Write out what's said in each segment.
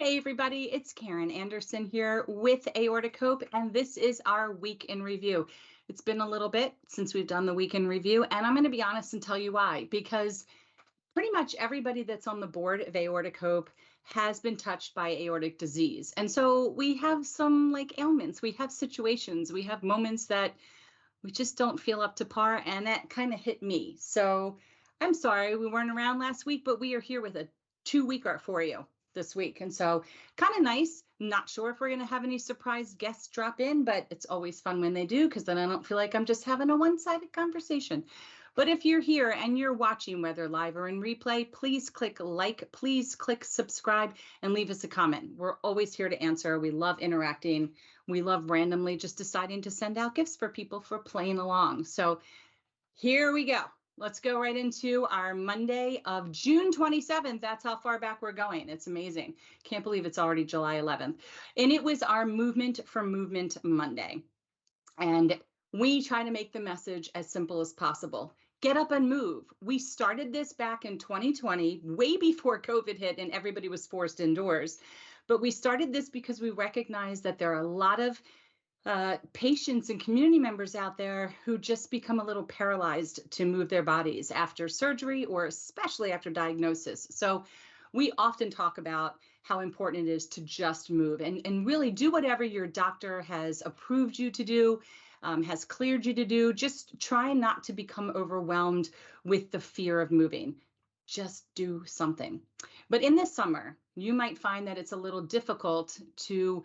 Hey everybody, it's Karen Anderson here with Aortic Hope, and this is our week in review. It's been a little bit since we've done the week in review, and I'm going to be honest and tell you why. Because pretty much everybody that's on the board of Aortic Hope has been touched by aortic disease. And so we have some like ailments, we have situations, we have moments that we just don't feel up to par, and that kind of hit me. So I'm sorry we weren't around last week, but we are here with a 2-weeker for you this week. And so kind of nice. Not sure if we're going to have any surprise guests drop in, but it's always fun when they do, because then I don't feel like I'm just having a one-sided conversation. But if you're here and you're watching, whether live or in replay, please click like, please click subscribe, and leave us a comment. We're always here to answer. We love interacting. We love randomly just deciding to send out gifts for people for playing along. So here we go. Let's go right into our Monday of June 27th. That's how far back we're going. It's amazing. Can't believe it's already July 11th. And it was our Movement for Movement Monday. And we try to make the message as simple as possible. Get up and move. We started this back in 2020, way before COVID hit and everybody was forced indoors. But we started this because we recognize that there are a lot of patients and community members out there who just become a little paralyzed to move their bodies after surgery or especially after diagnosis. So we often talk about how important it is to just move and really do whatever your doctor has approved you to do, has cleared you to do. Just try not to become overwhelmed with the fear of moving. Just do something. But in this summer, you might find that it's a little difficult to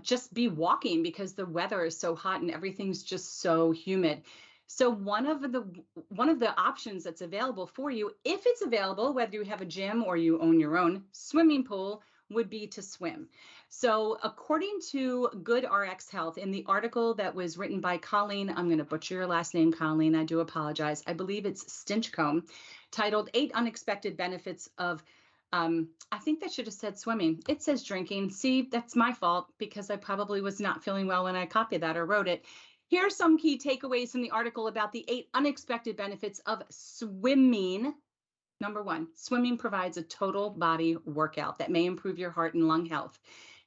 just be walking because the weather is so hot and everything's just so humid. So one of the options that's available for you, if it's available, whether you have a gym or you own your own swimming pool, would be to swim. So according to Good RX Health, in the article that was written by Colleen, I'm going to butcher your last name, Colleen, I do apologize. I believe it's Stinchcomb, titled 8 Unexpected Benefits of I think that should have said swimming. It says drinking. See, that's my fault because I probably was not feeling well when I copied that or wrote it. Here are some key takeaways from the article about the 8 unexpected benefits of swimming. Number 1, swimming provides a total body workout that may improve your heart and lung health.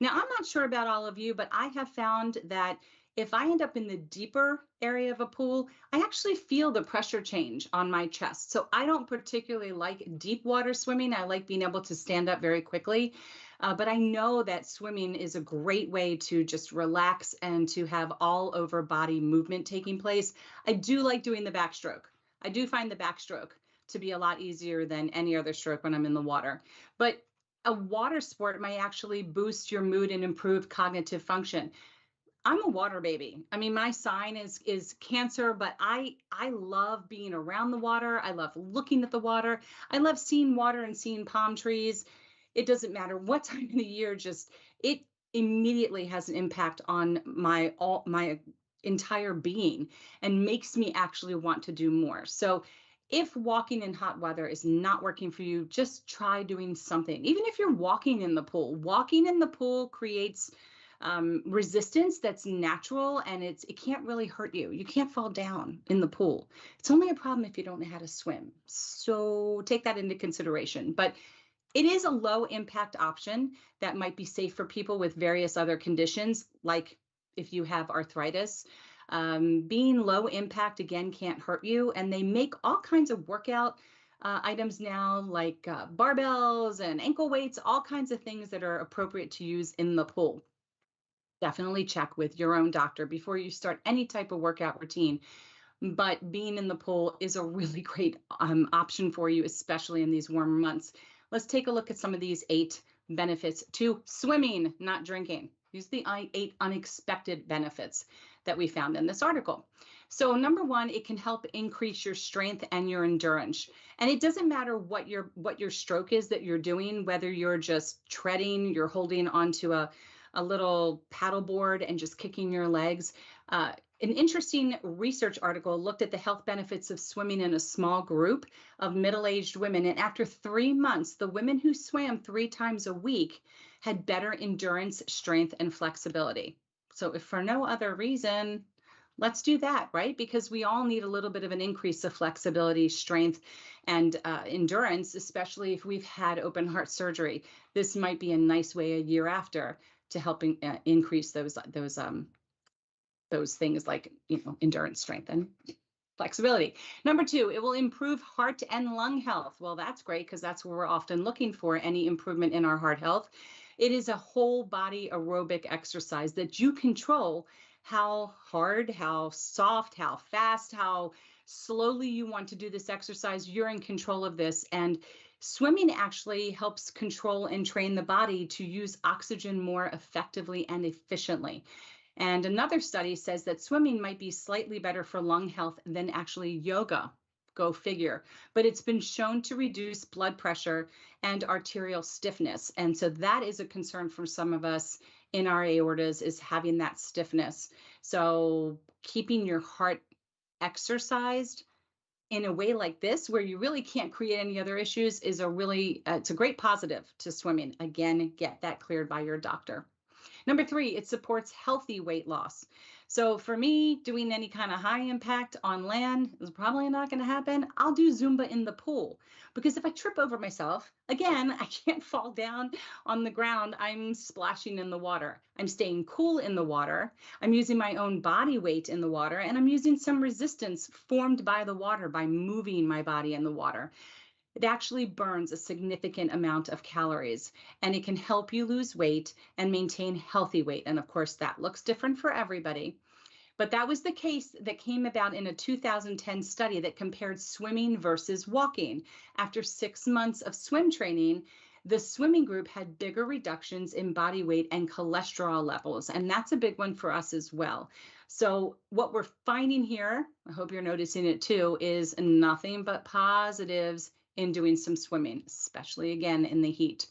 Now, I'm not sure about all of you, but I have found that if I end up in the deeper area of a pool, I actually feel the pressure change on my chest. So I don't particularly like deep water swimming. I like being able to stand up very quickly. But I know that swimming is a great way to just relax and to have all over body movement taking place. I do like doing the backstroke. I do find the backstroke to be a lot easier than any other stroke when I'm in the water. But a water sport may actually boost your mood and improve cognitive function. I'm a water baby. I mean, my sign is Cancer, but I love being around the water. I love looking at the water. I love seeing water and seeing palm trees. It doesn't matter what time of the year, just it immediately has an impact on my entire being and makes me actually want to do more. So if walking in hot weather is not working for you, just try doing something. Even if you're walking in the pool creates resistance that's natural, and it can't really hurt you. You can't fall down in the pool. It's only a problem if you don't know how to swim. So take that into consideration. But it is a low impact option that might be safe for people with various other conditions, like if you have arthritis. Being low impact, again, can't hurt you. And they make all kinds of workout items now, like barbells and ankle weights, all kinds of things that are appropriate to use in the pool. Definitely check with your own doctor before you start any type of workout routine. But being in the pool is a really great option for you, especially in these warmer months. Let's take a look at some of these 8 benefits to swimming, not drinking. These are the 8 unexpected benefits that we found in this article. So number 1, it can help increase your strength and your endurance. And it doesn't matter what your stroke is that you're doing, whether you're just treading, you're holding onto a little paddleboard and just kicking your legs. An interesting research article looked at the health benefits of swimming in a small group of middle-aged women. And after 3 months, the women who swam 3 times a week had better endurance, strength, and flexibility. So if for no other reason, Let's do that, right? Because we all need a little bit of an increase of flexibility, strength, and endurance, especially if we've had open heart surgery. This might be a nice way a year after to help increase those things like, endurance, strength, and flexibility. Number two, it will improve heart and lung health. Well, that's great because that's what we're often looking for, any improvement in our heart health. It is a whole body aerobic exercise that you control how hard, how soft, how fast, how slowly you want to do this exercise. You're in control of this. And swimming actually helps control and train the body to use oxygen more effectively and efficiently. And another study says that swimming might be slightly better for lung health than actually yoga. Go figure. But it's been shown to reduce blood pressure and arterial stiffness. And so that is a concern for some of us in our aortas, is having that stiffness. So keeping your heart exercised in a way like this, where you really can't create any other issues, is it's a great positive to swimming. Again, get that cleared by your doctor. Number three, it supports healthy weight loss. So for me, doing any kind of high impact on land is probably not going to happen. I'll do Zumba in the pool, because if I trip over myself, again, I can't fall down on the ground. I'm splashing in the water. I'm staying cool in the water. I'm using my own body weight in the water, and I'm using some resistance formed by the water by moving my body in the water. It actually burns a significant amount of calories, and it can help you lose weight and maintain healthy weight. And of course, that looks different for everybody. But that was the case that came about in a 2010 study that compared swimming versus walking. After 6 months of swim training, the swimming group had bigger reductions in body weight and cholesterol levels. And that's a big one for us as well. So what we're finding here, I hope you're noticing it too, is nothing but positives in doing some swimming, especially again in the heat.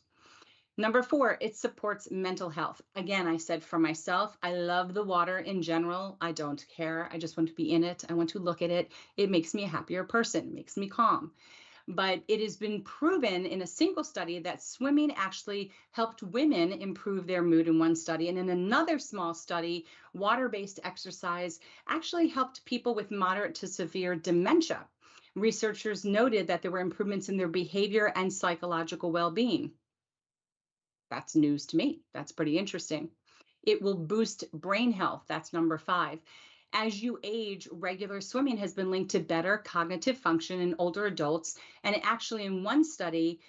Number four, it supports mental health. Again, I said for myself, I love the water in general. I don't care. I just want to be in it. I want to look at it. It makes me a happier person, makes me calm. But it has been proven in a single study that swimming actually helped women improve their mood in one study. And in another small study, water-based exercise actually helped people with moderate to severe dementia. Researchers noted that there were improvements in their behavior and psychological well-being. That's news to me. That's pretty interesting. It will boost brain health. That's number five. As you age, regular swimming has been linked to better cognitive function in older adults. And actually, in one study,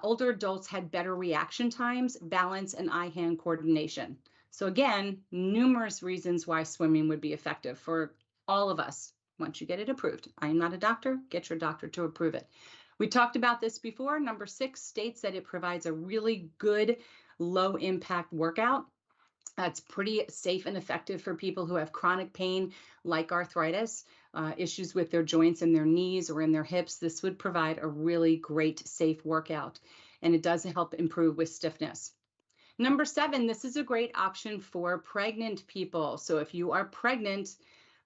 older adults had better reaction times, balance, and eye-hand coordination. So again, numerous reasons why swimming would be effective for all of us once you get it approved. I am not a doctor. Get your doctor to approve it. We talked about this before. Number 6 states that it provides a really good low impact workout. It's pretty safe and effective for people who have chronic pain like arthritis, issues with their joints in their knees or in their hips. This would provide a really great safe workout, and it does help improve with stiffness. Number 7, this is a great option for pregnant people. So if you are pregnant,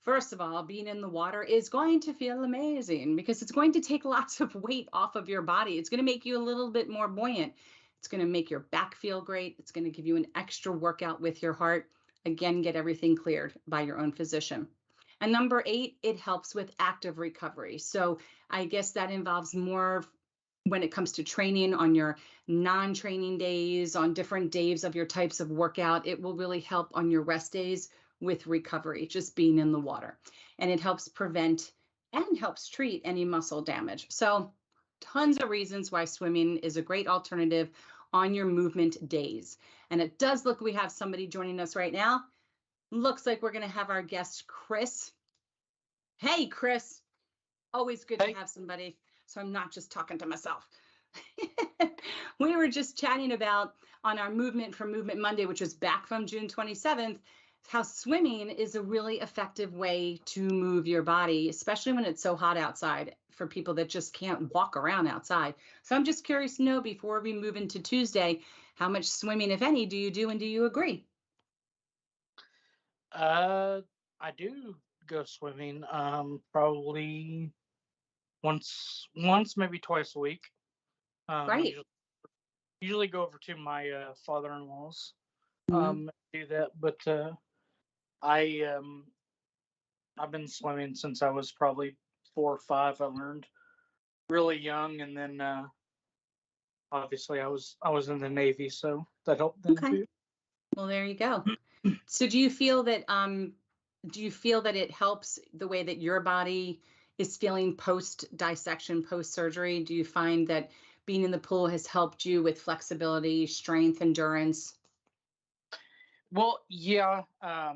first of all, being in the water is going to feel amazing because it's going to take lots of weight off of your body. It's going to make you a little bit more buoyant. It's going to make your back feel great. It's going to give you an extra workout with your heart. Again, get everything cleared by your own physician. And number 8, it helps with active recovery. So I guess that involves more when it comes to training on your non-training days, on different days of your types of workout. It will really help on your rest days with recovery, just being in the water. And it helps prevent and helps treat any muscle damage. So tons of reasons why swimming is a great alternative on your movement days. And it does look, we have somebody joining us right now. Looks like we're going to have our guest, Chris. Hey, Chris. Always good to have somebody, so I'm not just talking to myself. We were just chatting about on our Movement for Movement Monday, which was back from June 27th, how swimming is a really effective way to move your body, especially when it's so hot outside for people that just can't walk around outside. So I'm just curious to know, before we move into Tuesday, how much swimming, if any, do you do, and do you agree? I do go swimming, probably once, maybe twice a week. Right. Usually go over to my father-in-law's, Mhm. do that. But I I've been swimming since I was probably 4 or 5. I learned really young, and then obviously I was in the Navy, so that helped then Okay. too. Well, there you go. So do you feel that it helps the way that your body is feeling post dissection, post surgery? Do you find that being in the pool has helped you with flexibility, strength, endurance? Well, yeah, I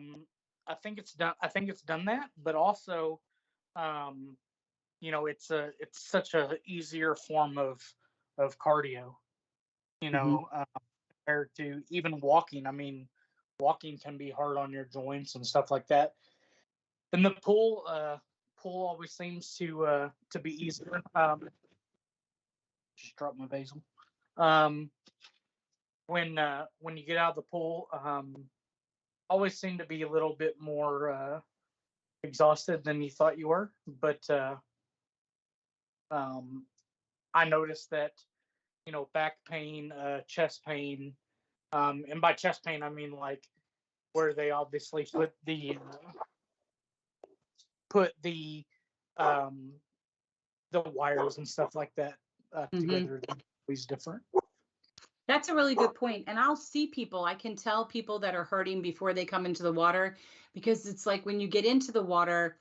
think it's done that, but also, um, it's such a easier form of cardio. You Hmm. know, compared to even walking. I mean, walking can be hard on your joints and stuff like that. And the pool always seems to be easier. Just dropped my basil. Um, when you get out of the pool, always seem to be a little bit more exhausted than you thought you were. But um, I noticed that back pain, chest pain, and by chest pain I mean like where they obviously put um, the wires and stuff like that Hmm. together. They're always different. That's a really good point. And I'll see people, I can tell people that are hurting before they come into the water because it's like when you get into the water,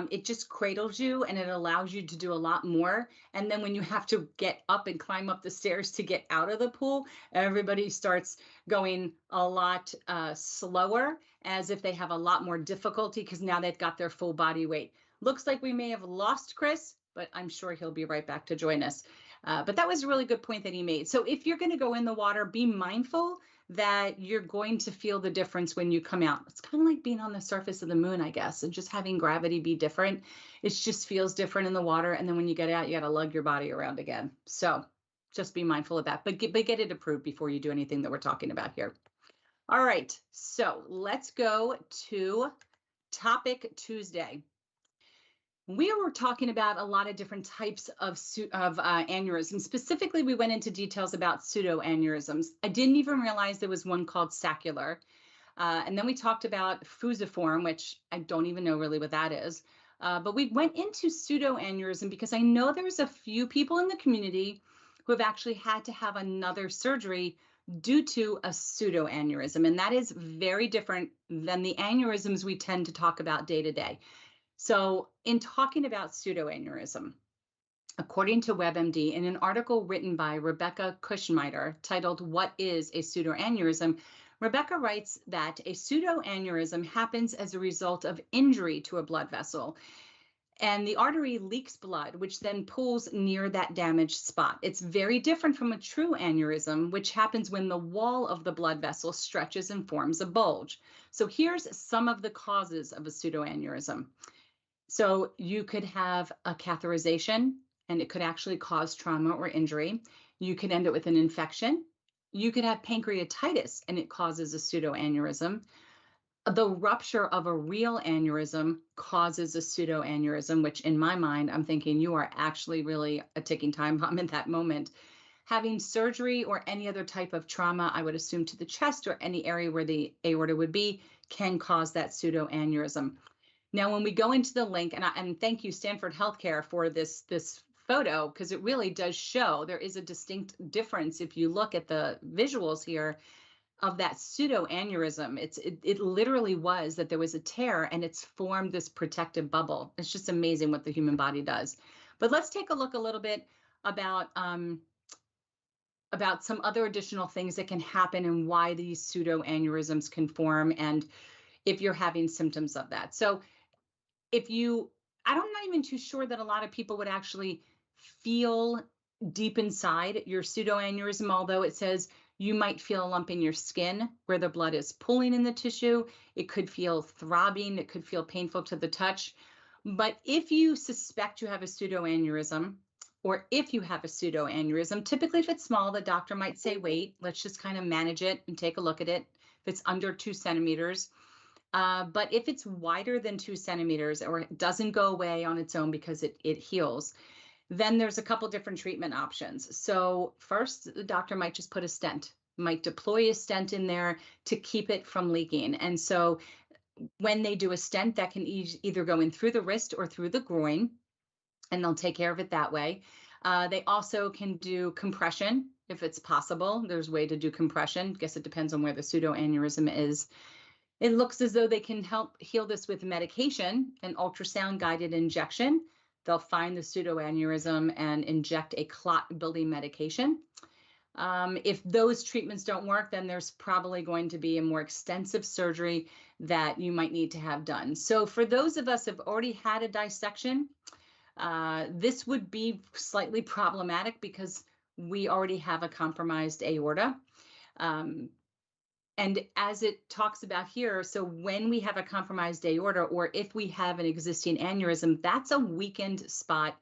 it just cradles you and it allows you to do a lot more. And then when you have to get up and climb up the stairs to get out of the pool, everybody starts going a lot slower as if they have a lot more difficulty because now they've got their full body weight. Looks like we may have lost Chris, but I'm sure he'll be right back to join us. But that was a really good point that he made. So if you're going to go in the water, be mindful that you're going to feel the difference when you come out. It's kind of like being on the surface of the moon, I guess, and just having gravity be different. It just feels different in the water. And then when you get out, you got to lug your body around again. So just be mindful of that, but get it approved before you do anything that we're talking about here. All right, so let's go to Topic Tuesday. We were talking about a lot of different types of aneurysms. Specifically, we went into details about pseudoaneurysms. I didn't even realize there was one called saccular. And then we talked about fusiform, which I don't even know really what that is. But we went into pseudoaneurysm because I know there's a few people in the community who have actually had to have another surgery due to a pseudoaneurysm. And that is very different than the aneurysms we tend to talk about day to day. So in talking about pseudoaneurysm, according to WebMD, in an article written by Rebecca Kushmiter titled "What is a Pseudoaneurysm?" Rebecca writes that a pseudoaneurysm happens as a result of injury to a blood vessel, and the artery leaks blood, which then pools near that damaged spot. It's very different from a true aneurysm, which happens when the wall of the blood vessel stretches and forms a bulge. So here's some of the causes of a pseudoaneurysm. So you could have a catheterization, and it could actually cause trauma or injury. You could end up with an infection. You could have pancreatitis, and it causes a pseudoaneurysm. The rupture of a real aneurysm causes a pseudoaneurysm, which in my mind, I'm thinking you are actually really a ticking time bomb in that moment. Having surgery or any other type of trauma, I would assume to the chest or any area where the aorta would be, can cause that pseudoaneurysm. Now, when we go into the link, and thank you, Stanford Healthcare, for this photo, because it really does show there is a distinct difference if you look at the visuals here of that pseudoaneurysm. It literally was that there was a tear and it's formed this protective bubble. It's just amazing what the human body does. But let's take a look a little bit about some other additional things that can happen and why these pseudoaneurysms can form, and if you're having symptoms of that. So I'm not even too sure that a lot of people would actually feel deep inside your pseudoaneurysm, although it says you might feel a lump in your skin where the blood is pooling in the tissue. It could feel throbbing. It could feel painful to the touch. But if you suspect you have a pseudoaneurysm, or if you have a pseudoaneurysm, typically if it's small, the doctor might say, wait, let's just kind of manage it and take a look at it. If it's under 2 centimeters, but if it's wider than 2 centimeters or it doesn't go away on its own because it heals, then there's a couple different treatment options. So first, the doctor might just put a stent, might deploy a stent in there to keep it from leaking. And so when they do a stent, that can either go in through the wrist or through the groin, and they'll take care of it that way. They also can do compression if it's possible. There's a way to do compression. I guess it depends on where the pseudoaneurysm is. It looks as though they can help heal this with medication, an ultrasound guided injection. They'll find the pseudoaneurysm and inject a clot building medication. If those treatments don't work, then there's probably going to be a more extensive surgery that you might need to have done. So for those of us who've already had a dissection, this would be slightly problematic because we already have a compromised aorta. And as it talks about here, so when we have a compromised aorta, or if we have an existing aneurysm, that's a weakened spot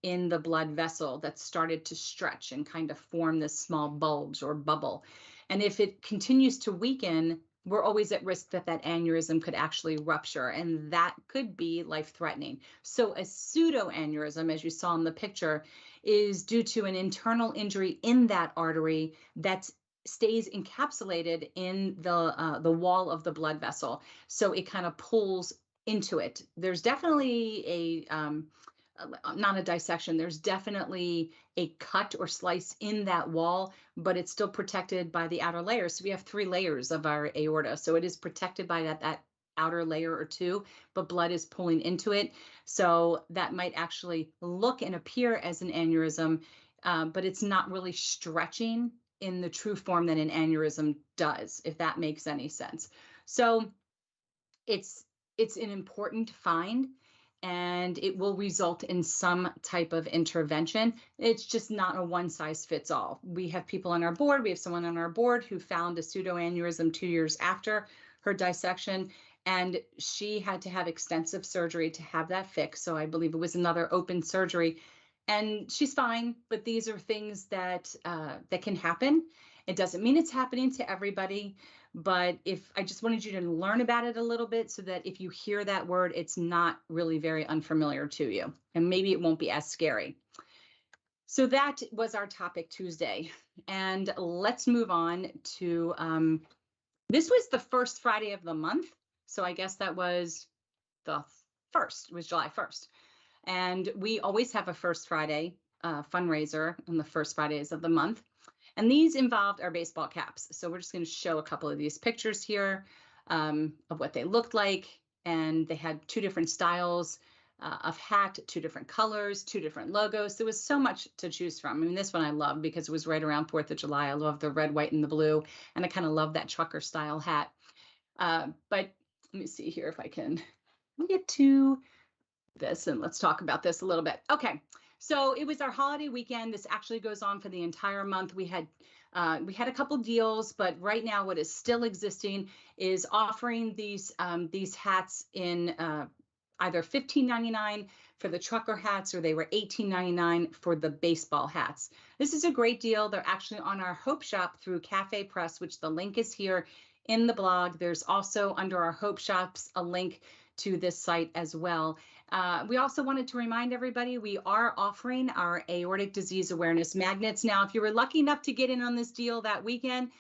in the blood vessel that started to stretch and kind of form this small bulge or bubble. And if it continues to weaken, we're always at risk that that aneurysm could actually rupture, and that could be life-threatening. So a pseudoaneurysm, as you saw in the picture, is due to an internal injury in that artery that stays encapsulated in the wall of the blood vessel. So it kind of pulls into it. There's definitely not a dissection, there's definitely a cut or slice in that wall, but it's still protected by the outer layer. So we have 3 layers of our aorta. So it is protected by that outer layer or 2, but blood is pulling into it. So that might actually look and appear as an aneurysm, but it's not really stretching in the true form that an aneurysm does, if that makes any sense. So it's an important find, and it will result in some type of intervention. It's just not a one size fits all. We have people on our board. We have someone on our board who found a pseudoaneurysm 2 years after her dissection, and she had to have extensive surgery to have that fixed. So I believe it was another open surgery, and she's fine. But these are things that that can happen. It doesn't mean it's happening to everybody, but if I just wanted you to learn about it a little bit so that if you hear that word, it's not really very unfamiliar to you, and maybe it won't be as scary. So that was our topic Tuesday. And let's move on to, this was the first Friday of the month. So I guess that was the first, it was July 1st. And we always have a first Friday fundraiser on the first Fridays of the month. And these involved our baseball caps. So we're just going to show a couple of these pictures here of what they looked like. And they had 2 different styles of hat, 2 different colors, 2 different logos. There was so much to choose from. I mean, this one I love because it was right around 4th of July. I love the red, white, and the blue. And I kind of love that trucker style hat. But let me see here if I can get to this, and let's talk about this a little bit. Okay. So it was our holiday weekend. This actually goes on for the entire month. We had a couple deals, but right now what is still existing is offering these hats in either $15.99 for the trucker hats, or they were $18.99 for the baseball hats. This is a great deal. They're actually on our Hope Shop through Cafe Press, which the link is here in the blog. There's also under our Hope Shops a link to this site as well. We also wanted to remind everybody we are offering our aortic disease awareness magnets. Now, if you were lucky enough to get in on this deal that weekend,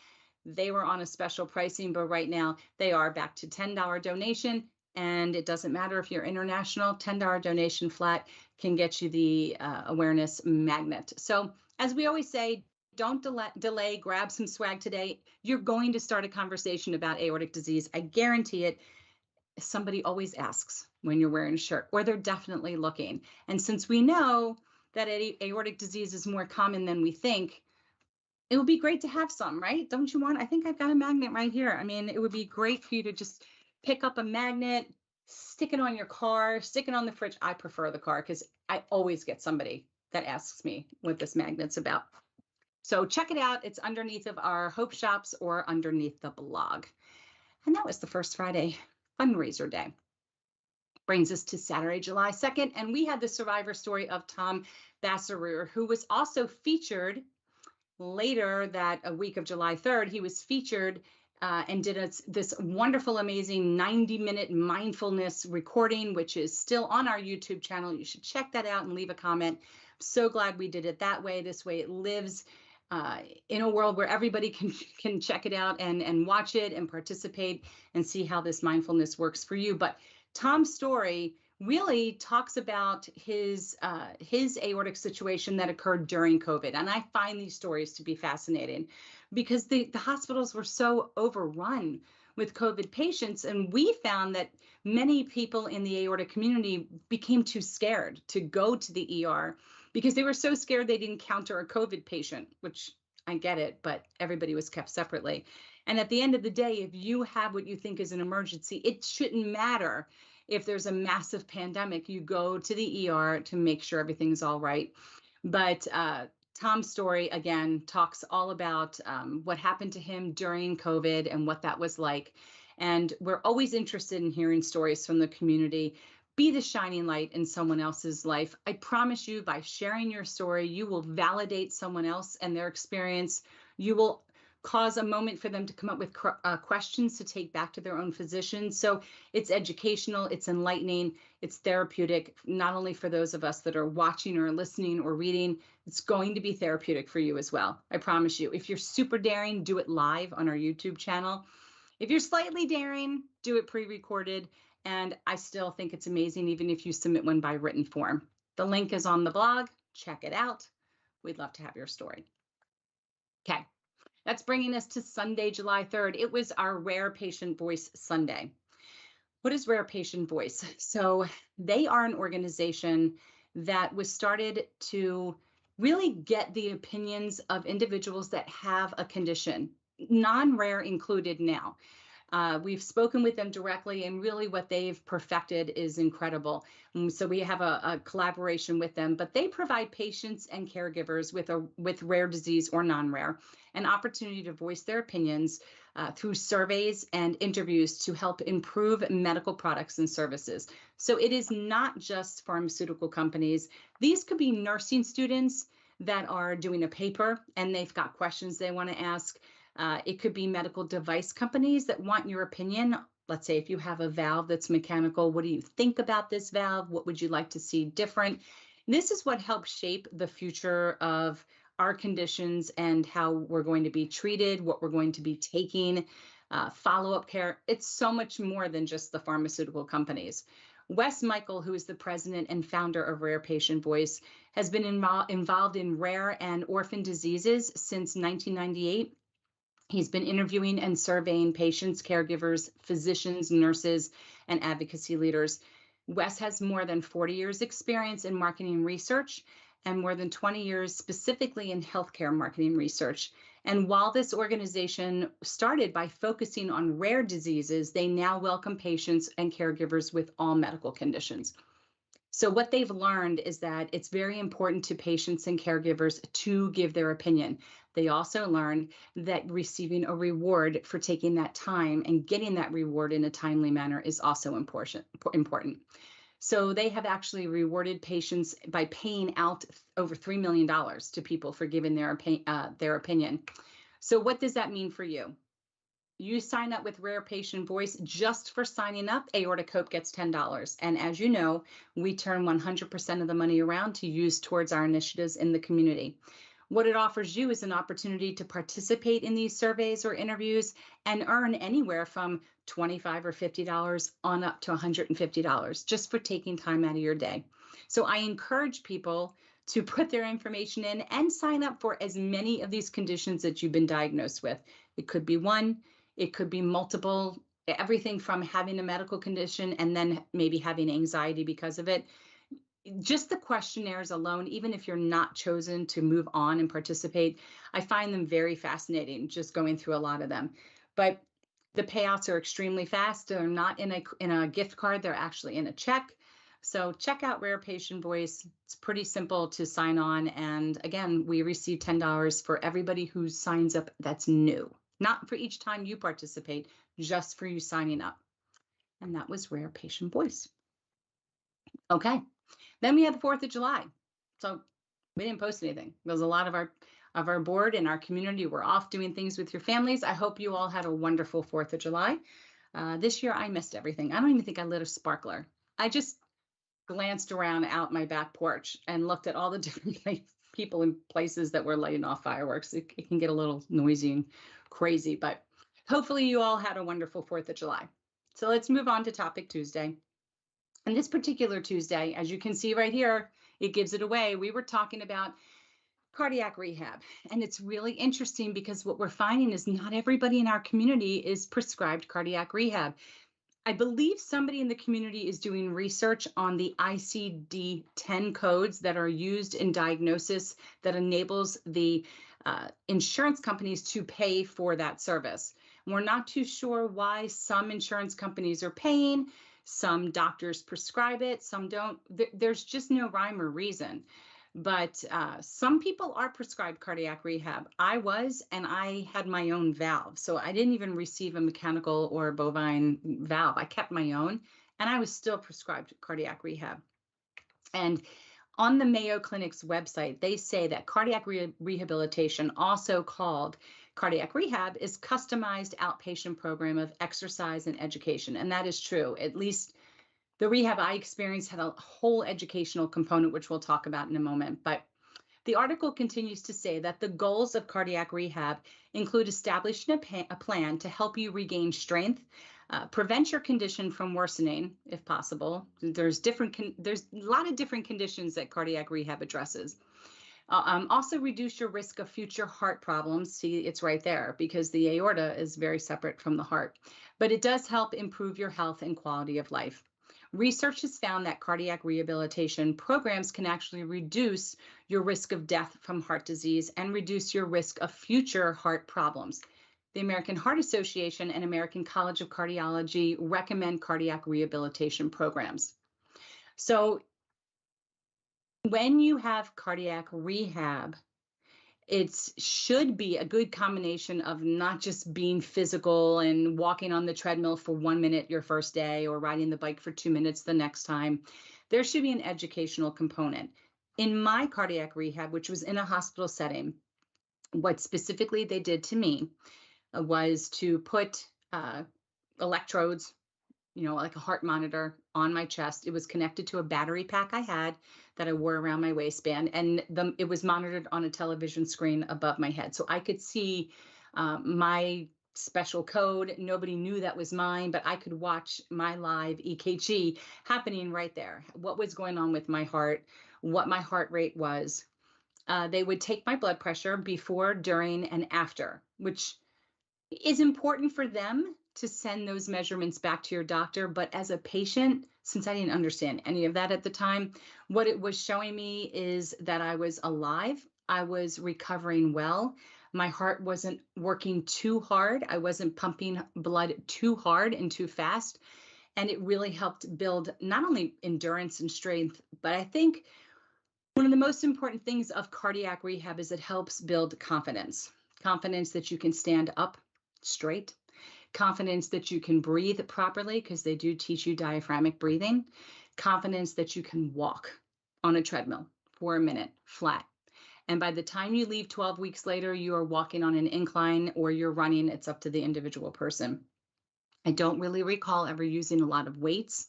they were on a special pricing, but right now they are back to $10 donation. And it doesn't matter if you're international, $10 donation flat can get you the awareness magnet. So as we always say, don't delay, grab some swag today. You're going to start a conversation about aortic disease. I guarantee it. Somebody always asks when you're wearing a shirt, or they're definitely looking. And since we know that aortic disease is more common than we think, it would be great to have some, right? Don't you want? I think I've got a magnet right here. I mean, it would be great for you to just pick up a magnet, stick it on your car, stick it on the fridge. I prefer the car because I always get somebody that asks me what this magnet's about. So check it out. It's underneath of our Hope Shops or underneath the blog. And that was the first Friday fundraiser day. Brings us to Saturday, July 2nd, and we had the survivor story of Tom Bassarour, who was also featured later that a week of July 3rd. He was featured and did this wonderful, amazing 90-minute mindfulness recording, which is still on our YouTube channel. You should check that out and leave a comment. I'm so glad we did it that way. This way it lives in a world where everybody can check it out and watch it and participate and see how this mindfulness works for you. But Tom's story really talks about his aortic situation that occurred during COVID. And I find these stories to be fascinating because the hospitals were so overrun with COVID patients. And we found that many people in the aortic community became too scared to go to the ER because they were so scared they didn't counter a COVID patient, which I get it, but everybody was kept separately. And at the end of the day, if you have what you think is an emergency, it shouldn't matter if there's a massive pandemic. You go to the ER to make sure everything's all right. But Tom's story, again, talks all about what happened to him during COVID and what that was like. And we're always interested in hearing stories from the community. Be the shining light in someone else's life. I promise you, by sharing your story, you will validate someone else and their experience. You will cause a moment for them to come up with questions to take back to their own physicians. So it's educational, it's enlightening, it's therapeutic, not only for those of us that are watching or listening or reading, it's going to be therapeutic for you as well. I promise you. If you're super daring, do it live on our YouTube channel. If you're slightly daring, do it pre-recorded. And I still think it's amazing, even if you submit one by written form. The link is on the blog. Check it out. We'd love to have your story. Okay. That's bringing us to Sunday, July 3rd. It was our Rare Patient Voice Sunday. What is Rare Patient Voice? So they are an organization that was started to really get the opinions of individuals that have a condition, non-rare included now. We've spoken with them directly, and really what they've perfected is incredible. So we have a collaboration with them, but they provide patients and caregivers with rare disease or non-rare an opportunity to voice their opinions through surveys and interviews to help improve medical products and services. So it is not just pharmaceutical companies. These could be nursing students that are doing a paper and they've got questions they want to ask. It could be medical device companies that want your opinion. Let's say if you have a valve that's mechanical, what do you think about this valve? What would you like to see different? This is what helps shape the future of our conditions and how we're going to be treated, what we're going to be taking, follow-up care. It's so much more than just the pharmaceutical companies. Wes Michael, who is the president and founder of Rare Patient Voice, has been involved in rare and orphan diseases since 1998. He's been interviewing and surveying patients, caregivers, physicians, nurses, and advocacy leaders. Wes has more than 40 years experience in marketing research and more than 20 years specifically in healthcare marketing research. And while this organization started by focusing on rare diseases, they now welcome patients and caregivers with all medical conditions. So what they've learned is that it's very important to patients and caregivers to give their opinion. They also learned that receiving a reward for taking that time and getting that reward in a timely manner is also important. So they have actually rewarded patients by paying out over $3 million to people for giving their opinion. So what does that mean for you? You sign up with Rare Patient Voice. Just for signing up, Aortic Hope gets $10. And as you know, we turn 100% of the money around to use towards our initiatives in the community. What it offers you is an opportunity to participate in these surveys or interviews and earn anywhere from $25 or $50 on up to $150 just for taking time out of your day. So I encourage people to put their information in and sign up for as many of these conditions that you've been diagnosed with. It could be one, it could be multiple, everything from having a medical condition and then maybe having anxiety because of it. Just the questionnaires alone, even if you're not chosen to move on and participate, I find them very fascinating, just going through a lot of them. But the payouts are extremely fast. They're not in a gift card, they're actually in a check. So check out Rare Patient Voice. It's pretty simple to sign on. And again, we receive $10 for everybody who signs up that's new, not for each time you participate, just for you signing up. And that was Rare Patient Voice. Okay. Then we had the 4th of July. So we didn't post anything. There's a lot of our board and our community were off doing things with your families. I hope you all had a wonderful 4th of July. This year I missed everything. I don't even think I lit a sparkler. I just glanced around out my back porch and looked at all the different people in places that were lighting off fireworks. It can get a little noisy and crazy, but hopefully you all had a wonderful 4th of July. So let's move on to Topic Tuesday. And this particular Tuesday, as you can see right here, it gives it away. We were talking about cardiac rehab. And it's really interesting because what we're finding is not everybody in our community is prescribed cardiac rehab. I believe somebody in the community is doing research on the ICD-10 codes that are used in diagnosis that enables the insurance companies to pay for that service. We're not too sure why some insurance companies are paying, some doctors prescribe it, some don't. There's just no rhyme or reason. But some people are prescribed cardiac rehab. I was, and I had my own valve. So I didn't even receive a mechanical or bovine valve. I kept my own, and I was still prescribed cardiac rehab. And on the Mayo Clinic's website, they say that cardiac rehabilitation, also called cardiac rehab, is customized outpatient program of exercise and education. And that is true. At least the rehab I experienced had a whole educational component, which we'll talk about in a moment. But the article continues to say that the goals of cardiac rehab include establishing a plan to help you regain strength, prevent your condition from worsening, if possible. There's a lot of different conditions that cardiac rehab addresses. Also reduce your risk of future heart problems. See, it's right there because the aorta is very separate from the heart. But it does help improve your health and quality of life. Research has found that cardiac rehabilitation programs can actually reduce your risk of death from heart disease and reduce your risk of future heart problems. The American Heart Association and American College of Cardiology recommend cardiac rehabilitation programs. So when you have cardiac rehab, it should be a good combination of not just being physical and walking on the treadmill for 1 minute your first day or riding the bike for 2 minutes the next time. There should be an educational component. In my cardiac rehab, which was in a hospital setting, what specifically they did to me was to put electrodes, like a heart monitor on my chest. It was connected to a battery pack I had that I wore around my waistband, and it was monitored on a television screen above my head. So I could see my special code. Nobody knew that was mine, but I could watch my live EKG happening right there. What was going on with my heart, what my heart rate was. They would take my blood pressure before, during, and after, which is important for them to send those measurements back to your doctor. But as a patient, since I didn't understand any of that at the time, what it was showing me is that I was alive. I was recovering well. My heart wasn't working too hard. I wasn't pumping blood too hard and too fast. And it really helped build not only endurance and strength, but I think one of the most important things of cardiac rehab is it helps build confidence. Confidence that you can stand up straight. Confidence that you can breathe properly, because they do teach you diaphragmatic breathing. Confidence that you can walk on a treadmill for a minute flat. And by the time you leave 12 weeks later, you are walking on an incline or you're running. It's up to the individual person. I don't really recall ever using a lot of weights.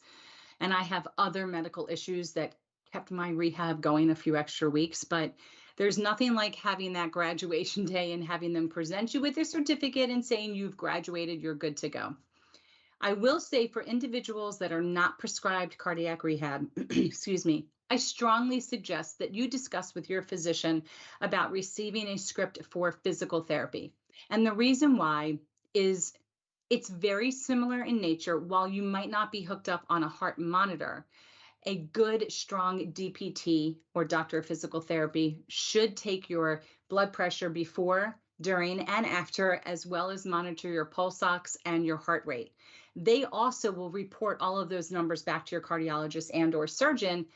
And I have other medical issues that kept my rehab going a few extra weeks, but there's nothing like having that graduation day and having them present you with a certificate and saying you've graduated, you're good to go. I will say for individuals that are not prescribed cardiac rehab, excuse me, I strongly suggest that you discuss with your physician about receiving a script for physical therapy. And the reason why is it's very similar in nature. While you might not be hooked up on a heart monitor, a good, strong DPT or doctor of physical therapy should take your blood pressure before, during, and after, as well as monitor your pulse ox and your heart rate. They also will report all of those numbers back to your cardiologist and or surgeon,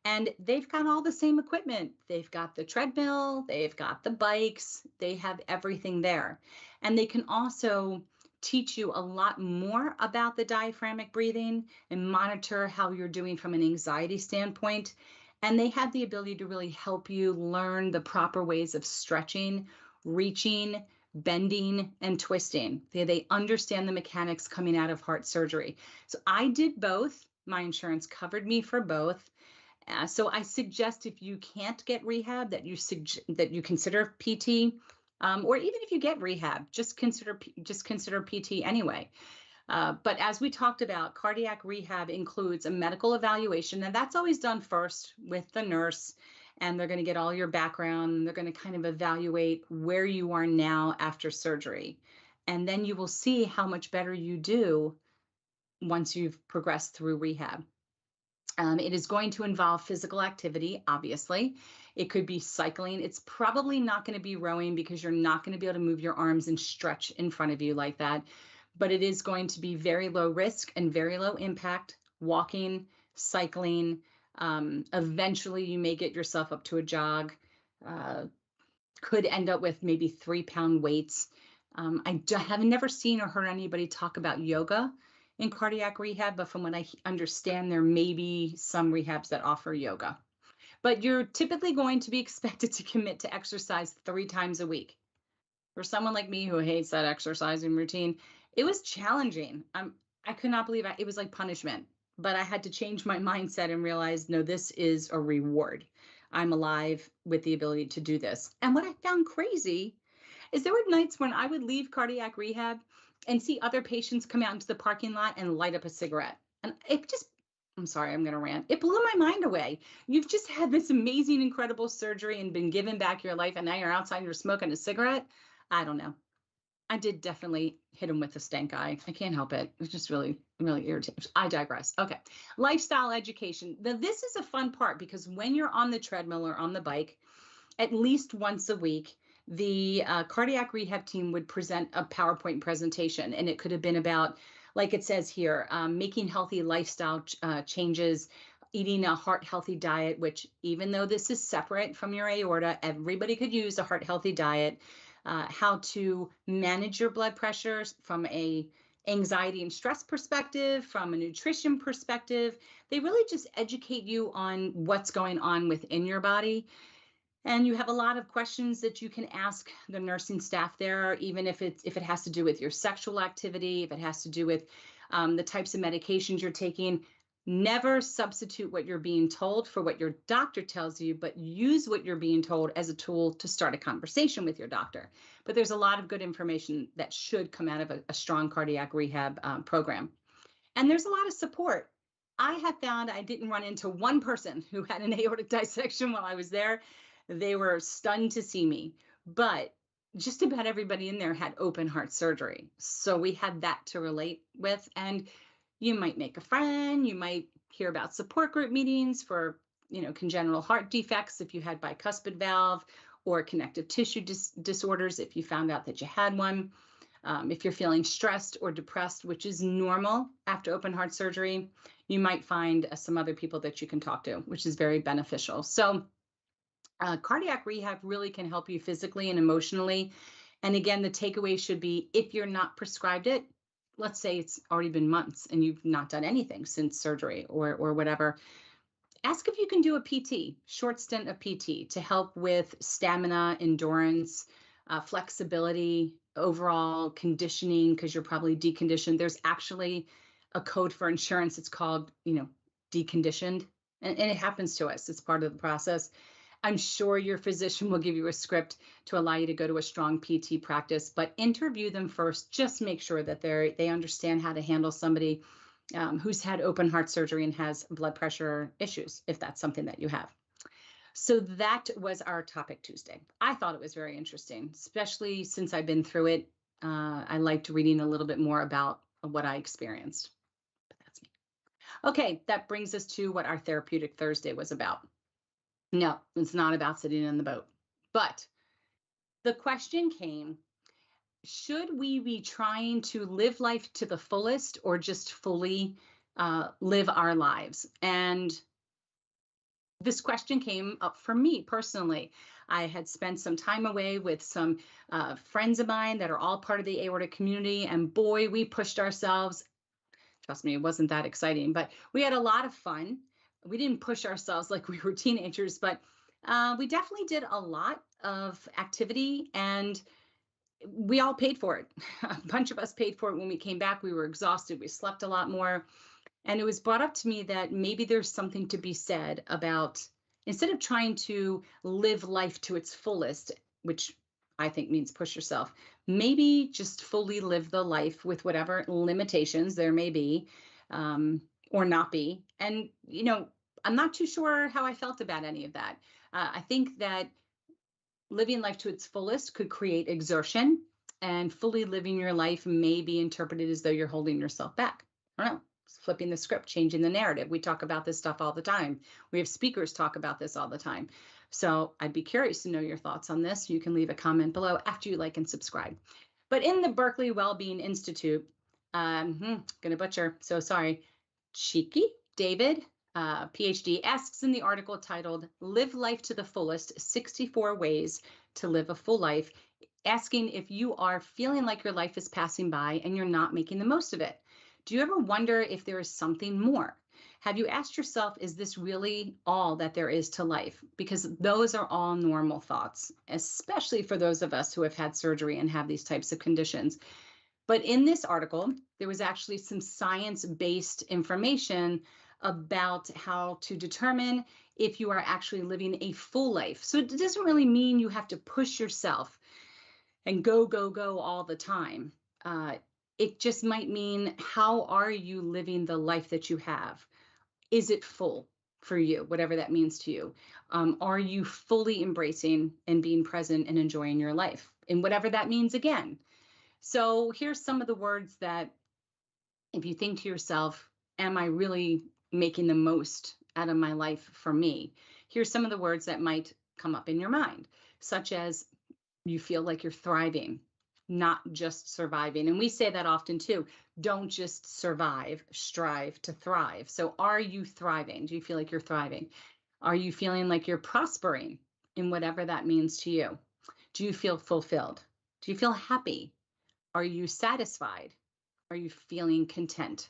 and they've got all the same equipment. They've got the treadmill, they've got the bikes, they have everything there. And they can also teach you a lot more about the diaphragmatic breathing and monitor how you're doing from an anxiety standpoint. And they have the ability to really help you learn the proper ways of stretching, reaching, bending, and twisting. They understand the mechanics coming out of heart surgery. So I did both. My insurance covered me for both. So I suggest if you can't get rehab, that you consider PT, or even if you get rehab, just consider PT anyway. But as we talked about, cardiac rehab includes a medical evaluation, and that's always done first with the nurse. And they're going to get all your background, and they're going to kind of evaluate where you are now after surgery. And then you will see how much better you do once you've progressed through rehab. It is going to involve physical activity, obviously. It could be cycling. It's probably not going to be rowing because you're not going to be able to move your arms and stretch in front of you like that. But it is going to be very low risk and very low impact, walking, cycling. Eventually, you may get yourself up to a jog. Could end up with maybe 3-pound weights. I have never seen or heard anybody talk about yoga in cardiac rehab, but from what I understand, there may be some rehabs that offer yoga. But you're typically going to be expected to commit to exercise 3 times a week. For someone like me who hates that exercising routine, it was challenging. I could not believe it was like punishment, but I had to change my mindset and realize, no, this is a reward. I'm alive with the ability to do this. And what I found crazy is there were nights when I would leave cardiac rehab and see other patients come out into the parking lot and light up a cigarette. And I'm sorry, I'm going to rant. It blew my mind away. You've just had this amazing, incredible surgery and been given back your life, and now you're outside and you're smoking a cigarette. I don't know. I did definitely hit him with a stank eye. I can't help it. It's just really, really irritating. I digress. Okay. Lifestyle education. Now, this is a fun part because when you're on the treadmill or on the bike, at least once a week, the cardiac rehab team would present a PowerPoint presentation, and it could have been about, like it says here, making healthy lifestyle changes, eating a heart-healthy diet, which even though this is separate from your aorta, everybody could use a heart-healthy diet, how to manage your blood pressure from a anxiety and stress perspective, from a nutrition perspective. They really just educate you on what's going on within your body. And you have a lot of questions that you can ask the nursing staff there, even if it has to do with your sexual activity, if it has to do with the types of medications you're taking. Never substitute what you're being told for what your doctor tells you, but use what you're being told as a tool to start a conversation with your doctor. But there's a lot of good information that should come out of a strong cardiac rehab program. And there's a lot of support. I have found I didn't run into one person who had an aortic dissection while I was there. They were stunned to see me, but just about everybody in there had open heart surgery. So we had that to relate with. And you might make a friend, you might hear about support group meetings for, congenital heart defects if you had bicuspid valve, or connective tissue disorders if you found out that you had one. If you're feeling stressed or depressed, which is normal after open heart surgery, you might find some other people that you can talk to, which is very beneficial. So cardiac rehab really can help you physically and emotionally. And again, the takeaway should be, if you're not prescribed it, let's say it's already been months and you've not done anything since surgery or whatever, ask if you can do a PT, short stint of PT, to help with stamina, endurance, flexibility, overall conditioning, because you're probably deconditioned. There's actually a code for insurance. It's called, deconditioned, and it happens to us. It's part of the process. I'm sure your physician will give you a script to allow you to go to a strong PT practice, but interview them first. Just make sure that they understand how to handle somebody who's had open heart surgery and has blood pressure issues, if that's something that you have. So that was our topic Tuesday. I thought it was very interesting, especially since I've been through it. I liked reading a little bit more about what I experienced. But that's me. Okay, that brings us to what our Therapeutic Thursday was about. No, it's not about sitting in the boat. But the question came, should we be trying to live life to the fullest or just fully live our lives? And this question came up for me personally. I had spent some time away with some friends of mine that are all part of the aortic community, and boy, we pushed ourselves. Trust me, it wasn't that exciting, but we had a lot of fun. We didn't push ourselves like we were teenagers, but we definitely did a lot of activity, and we all paid for it. A bunch of us paid for it when we came back. We were exhausted. We slept a lot more. And it was brought up to me that maybe there's something to be said about, instead of trying to live life to its fullest, which I think means push yourself, maybe just fully live the life with whatever limitations there may be, or not be. And, I'm not too sure how I felt about any of that. I think that living life to its fullest could create exertion, and fully living your life may be interpreted as though you're holding yourself back. I don't know. It's flipping the script, changing the narrative. We talk about this stuff all the time. We have speakers talk about this all the time. So I'd be curious to know your thoughts on this. You can leave a comment below after you like and subscribe. But in the Berkeley Wellbeing Institute, gonna butcher, so sorry, Cheeky David, PhD, asks in the article titled "Live Life to the Fullest: 64 Ways to Live a Full Life," asking if you are feeling like your life is passing by and you're not making the most of it. Do you ever wonder if there is something more? Have you asked yourself, is this really all that there is to life? Because those are all normal thoughts, especially for those of us who have had surgery and have these types of conditions. But in this article, there was actually some science-based information about how to determine if you are actually living a full life. So it doesn't really mean you have to push yourself and go, go, go all the time. It just might mean, how are you living the life that you have? Is it full for you, whatever that means to you? Are you fully embracing and being present and enjoying your life? And whatever that means again. So here's some of the words that, if you think to yourself, am I really making the most out of my life for me? Here's some of the words that might come up in your mind, such as you feel like you're thriving, not just surviving. And we say that often too. Don't just survive, strive to thrive. So are you thriving? Do you feel like you're thriving? Are you feeling like you're prospering in whatever that means to you? Do you feel fulfilled? Do you feel happy? Are you satisfied? Are you feeling content?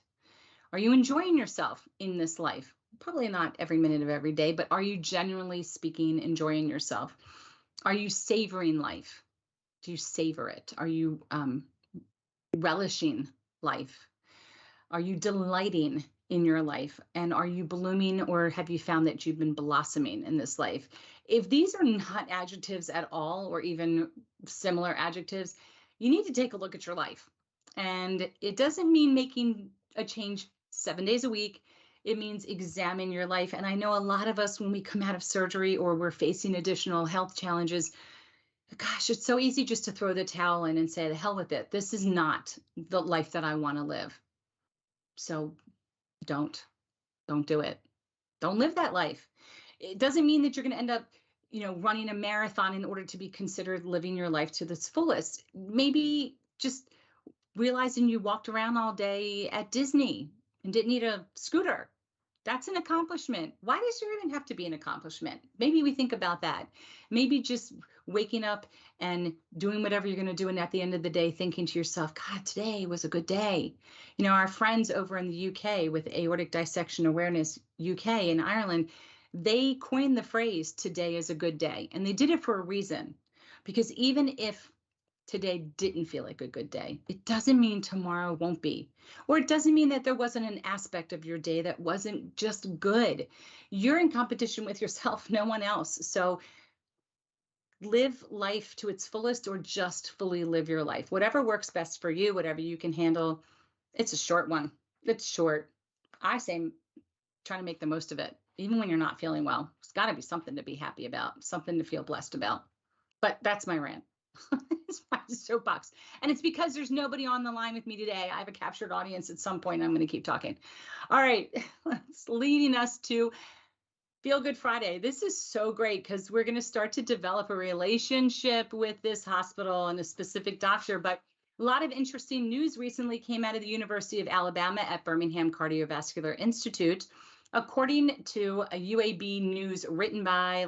Are you enjoying yourself in this life? Probably not every minute of every day, but are you generally speaking enjoying yourself? Are you savoring life? Do you savor it? Are you relishing life? Are you delighting in your life? And are you blooming, or have you found that you've been blossoming in this life? If these are not adjectives at all, or even similar adjectives, you need to take a look at your life. And it doesn't mean making a change 7 days a week. It means examine your life. And I know a lot of us, when we come out of surgery or we're facing additional health challenges, gosh, it's so easy just to throw the towel in and say, the hell with it. This is not the life that I want to live. So don't do it. Don't live that life. It doesn't mean that you're going to end up, running a marathon in order to be considered living your life to its fullest. Maybe just realizing you walked around all day at Disney and didn't need a scooter. That's an accomplishment. Why does there even have to be an accomplishment? Maybe we think about that. Maybe just waking up and doing whatever you're going to do, and at the end of the day, thinking to yourself, God, today was a good day. Our friends over in the UK with Aortic Dissection Awareness UK in Ireland, they coined the phrase, today is a good day. And they did it for a reason, because even if today didn't feel like a good day, it doesn't mean tomorrow won't be. Or it doesn't mean that there wasn't an aspect of your day that wasn't just good. You're in competition with yourself, no one else. So live life to its fullest, or just fully live your life. Whatever works best for you, whatever you can handle. It's a short one. It's short. I say trying to make the most of it, even when you're not feeling well. It's got to be something to be happy about, something to feel blessed about. But that's my rant. It's my soapbox. And it's because there's nobody on the line with me today. I have a captured audience at some point. I'm going to keep talking. All right. It's leading us to Feel Good Friday. This is so great because we're going to start to develop a relationship with this hospital and a specific doctor. But a lot of interesting news recently came out of the University of Alabama at Birmingham Cardiovascular Institute. According to a UAB news written by,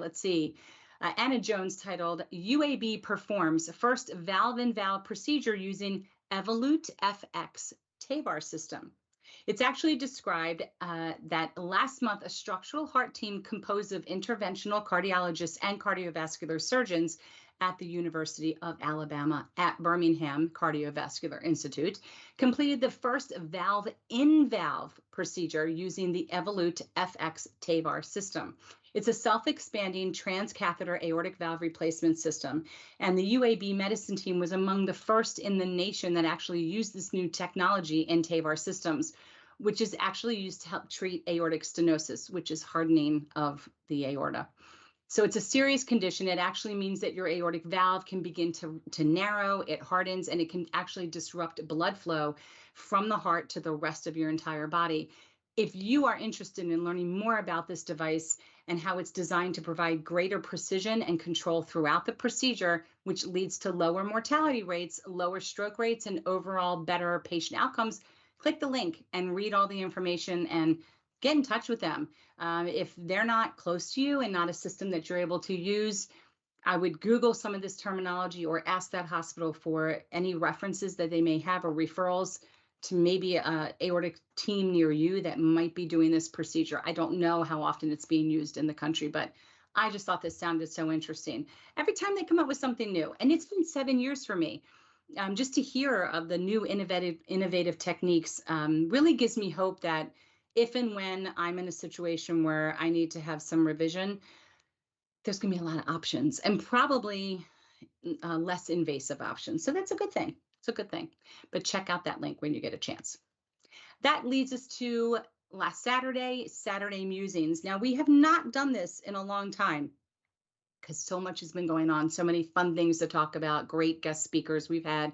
Anna Jones, titled UAB Performs First Valve-in-Valve Procedure Using Evolute FX TAVR System. It's actually described that last month, a structural heart team composed of interventional cardiologists and cardiovascular surgeons at the University of Alabama at Birmingham Cardiovascular Institute, completed the first valve-in-valve procedure using the Evolute FX TAVR system. It's a self-expanding transcatheter aortic valve replacement system, and the UAB medicine team was among the first in the nation that actually used this new technology in TAVR systems, which is actually used to help treat aortic stenosis, which is hardening of the aorta. So it's a serious condition. It actually means that your aortic valve can begin to narrow, it hardens, and it can actually disrupt blood flow from the heart to the rest of your entire body. If you are interested in learning more about this device and how it's designed to provide greater precision and control throughout the procedure, which leads to lower mortality rates, lower stroke rates, and overall better patient outcomes, click the link and read all the information and get in touch with them. If they're not close to you and not a system that you're able to use, I would Google some of this terminology or ask that hospital for any references that they may have or referrals to maybe an aortic team near you that might be doing this procedure. I don't know how often it's being used in the country, but I just thought this sounded so interesting. Every time they come up with something new, and it's been 7 years for me, just to hear of the new innovative techniques really gives me hope that if and when I'm in a situation where I need to have some revision, there's going to be a lot of options and probably less invasive options. So that's a good thing. It's a good thing. But check out that link when you get a chance. That leads us to last Saturday Musings. Now, we have not done this in a long time because so much has been going on, so many fun things to talk about, great guest speakers we've had.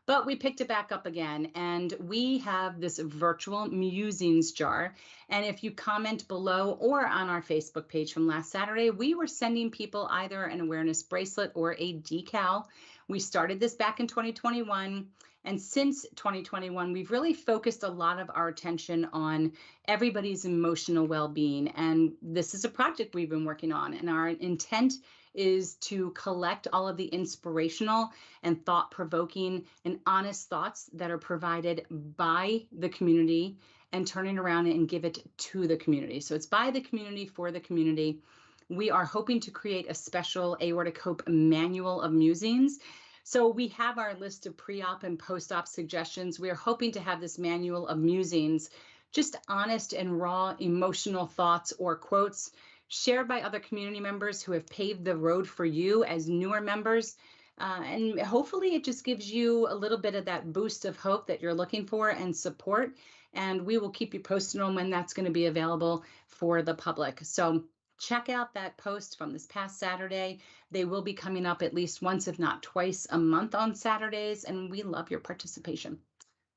But we picked it back up again, and we have this virtual musings jar. And if you comment below or on our Facebook page from last Saturday, we were sending people either an awareness bracelet or a decal. We started this back in 2021. And since 2021, we've really focused a lot of our attention on everybody's emotional well-being. And this is a project we've been working on. And our intent is to collect all of the inspirational and thought-provoking and honest thoughts that are provided by the community and turn it around and give it to the community. So it's by the community for the community. We are hoping to create a special Aortic Hope manual of musings. So we have our list of pre-op and post-op suggestions. We are hoping to have this manual of musings, just honest and raw emotional thoughts or quotes shared by other community members who have paved the road for you as newer members. And hopefully it just gives you a little bit of that boost of hope that you're looking for and support. And we will keep you posted on when that's going to be available for the public. So check out that post from this past Saturday. They will be coming up at least once, if not twice a month on Saturdays. And we love your participation.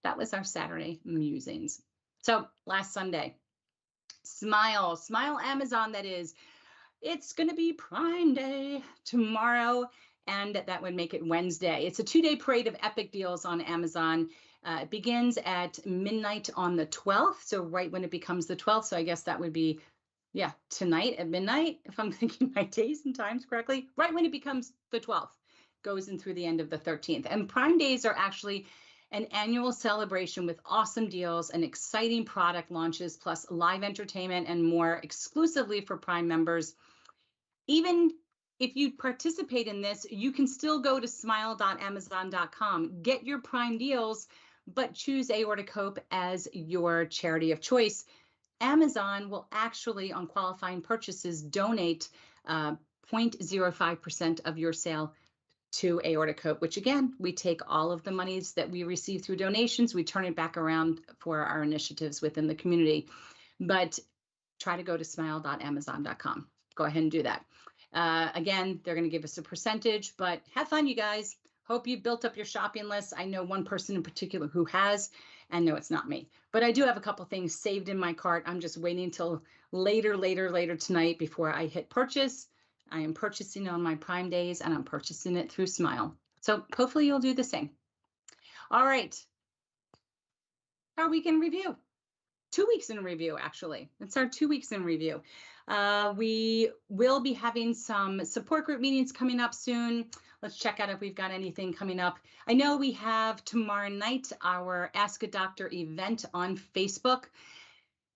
That was our Saturday musings. So last Sunday, Smile Amazon, that is. It's going to be Prime Day tomorrow, and that would make it Wednesday. It's a 2-day parade of epic deals on Amazon. It begins at midnight on the 12th, so right when it becomes the 12th. So I guess that would be, yeah, tonight at midnight, if I'm thinking my days and times correctly. Right when it becomes the 12th, goes in through the end of the 13th. And Prime Days are actually an annual celebration with awesome deals and exciting product launches, plus live entertainment and more exclusively for Prime members. Even if you participate in this, you can still go to smile.amazon.com, get your Prime deals, but choose Aortic Hope as your charity of choice. Amazon will actually, on qualifying purchases, donate 0.05% of your sale to Aortic Hope, which again, we take all of the monies that we receive through donations, we turn it back around for our initiatives within the community. But try to go to smile.amazon.com. Go ahead and do that. Again, they're going to give us a percentage, but have fun, you guys. Hope you built up your shopping list. I know one person in particular who has, and no, it's not me. But I do have a couple things saved in my cart. I'm just waiting until later tonight before I hit purchase. I am purchasing on my Prime Days, and I'm purchasing it through Smile. So hopefully you'll do the same. All right. Our week in review. 2 weeks in review, actually. It's our 2 weeks in review. We will be having some support group meetings coming up soon. Let's check out if we've got anything coming up. I know we have tomorrow night our Ask a Doctor event on Facebook.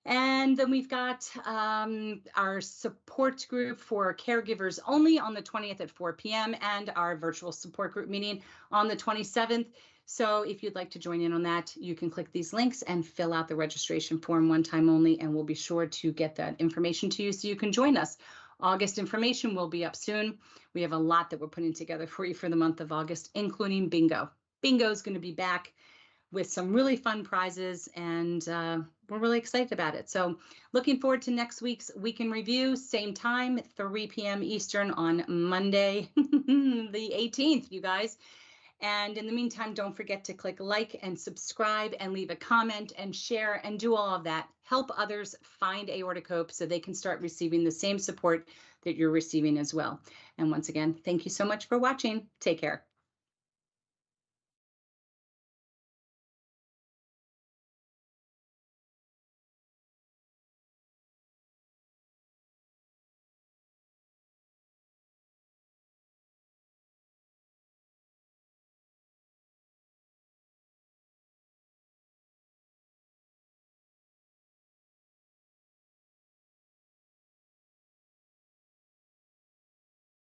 And then we've got our support group for caregivers only on the 20th at 4 p.m. and our virtual support group meeting on the 27th. So if you'd like to join in on that, you can click these links and fill out the registration form one time only, and we'll be sure to get that information to you so you can join us. August information will be up soon. We have a lot that we're putting together for you for the month of August, including bingo. Bingo is going to be back with some really fun prizes, and we're really excited about it. So looking forward to next week's Week in Review, same time, 3 p.m. Eastern on Monday, the 18th, you guys. And in the meantime, don't forget to click like and subscribe and leave a comment and share and do all of that. Help others find Aortic Hope so they can start receiving the same support that you're receiving as well. And once again, thank you so much for watching. Take care.